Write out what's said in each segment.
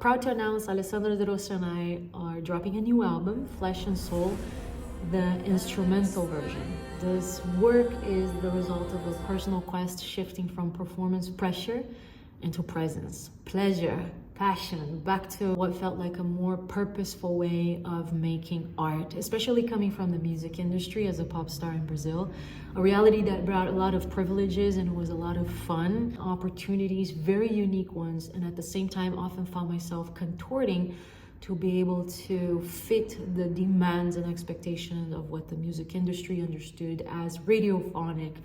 Proud to announce Alessandro De Rossi and I are dropping a new album, Flesh and Soul, the instrumental version. This work is the result of a personal quest shifting from performance pressure into presence, pleasure, passion, back to what felt like a more purposeful way of making art, especially coming from the music industry as a pop star in Brazil. A reality that brought a lot of privileges and was a lot of fun, opportunities, very unique ones, and at the same time often found myself contorting to be able to fit the demands and expectations of what the music industry understood as radiophonic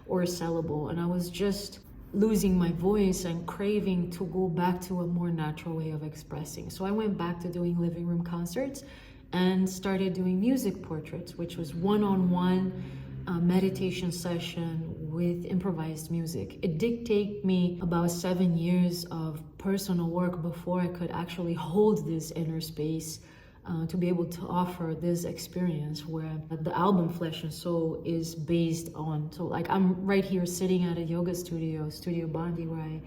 or sellable. And I was just losing my voice and craving to go back to a more natural way of expressing. So I went back to doing living room concerts and started doing music portraits, which was one-on-one meditation session with improvised music. It did take me about 7 years of personal work before I could actually hold this inner space to be able to offer this experience where the album Flesh and Soul is based on. So like I'm right here sitting at a yoga studio, Studio Bondi, where I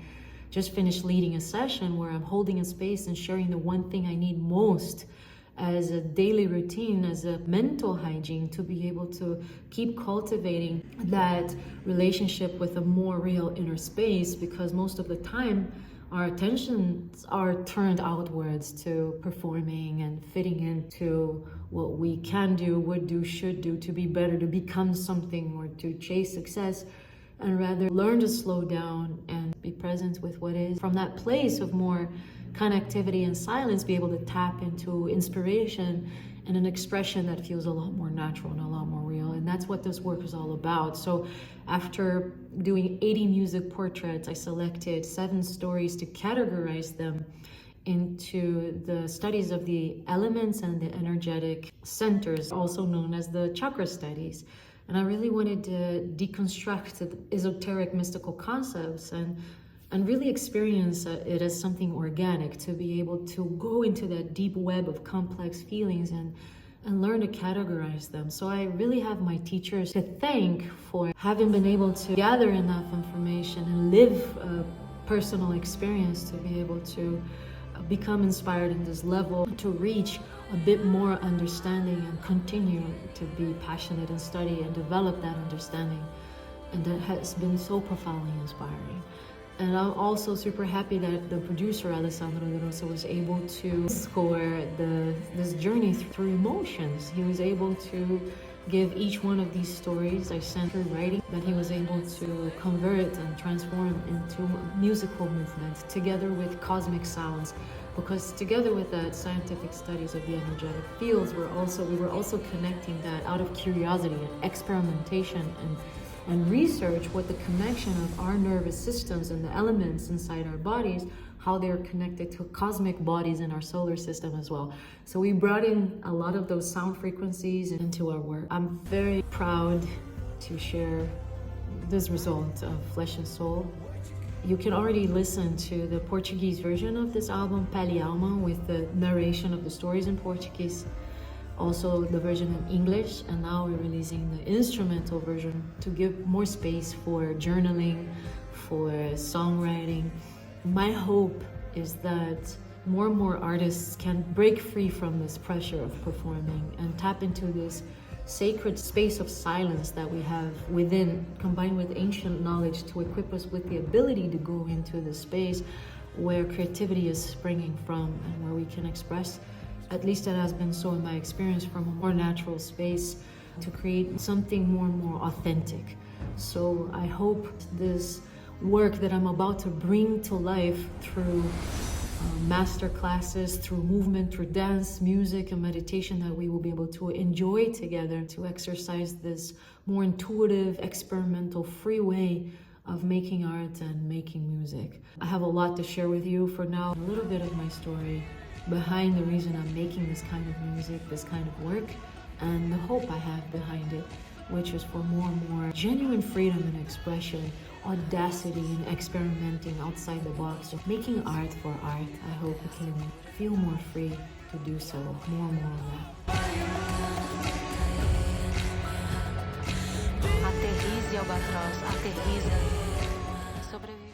just finished leading a session where I'm holding a space and sharing the one thing I need most as a daily routine, as a mental hygiene, to be able to keep cultivating that relationship with a more real inner space, because most of the time our attentions are turned outwards to performing and fitting into what we can do, would do, should do to be better, to become something, or to chase success, and rather learn to slow down and be present with what is. From that place of more connectivity and silence, be able to tap into inspiration and an expression that feels a lot more natural and a lot more real. And that's what this work is all about. So after doing 80 music portraits, I selected 7 stories to categorize them into the studies of the elements and the energetic centers, also known as the chakra studies. And I really wanted to deconstruct the esoteric mystical concepts and really experience it as something organic, to be able to go into that deep web of complex feelings and learn to categorize them. So I really have my teachers to thank for having been able to gather enough information and live a personal experience to be able to become inspired in this level, to reach a bit more understanding and continue to be passionate and study and develop that understanding. And that has been so profoundly inspiring. And I'm also super happy that the producer, Alessandro De Rossi, was able to score this journey through emotions. He was able to give each one of these stories I sent through writing, that he was able to convert and transform into musical movement together with cosmic sounds. Because together with that scientific studies of the energetic fields, we were also connecting that out of curiosity and experimentation and research, what the connection of our nervous systems and the elements inside our bodies, how they're connected to cosmic bodies in our solar system as well. So we brought in a lot of those sound frequencies into our work. I'm very proud to share this result of Flesh and Soul. You can already listen to the Portuguese version of this album, Pele, Alma, with the narration of the stories in Portuguese. Also the version in English, and now we're releasing the instrumental version to give more space for journaling, for songwriting. My hope is that more and more artists can break free from this pressure of performing and tap into this sacred space of silence that we have within, combined with ancient knowledge to equip us with the ability to go into the space where creativity is springing from and where we can express, at least that has been so in my experience, from a more natural space to create something more and more authentic. So I hope this work that I'm about to bring to life through master classes, through movement, through dance, music, and meditation, that we will be able to enjoy together, to exercise this more intuitive, experimental, free way of making art and making music. I have a lot to share with you. For now, a little bit of my story behind the reason I'm making this kind of music, this kind of work, and the hope I have behind it, which is for more and more genuine freedom and expression, audacity and experimenting outside the box, making art for art. I hope we can feel more free to do so, more and more of that. Aterrize, albatroz, aterriza. Sobrevive.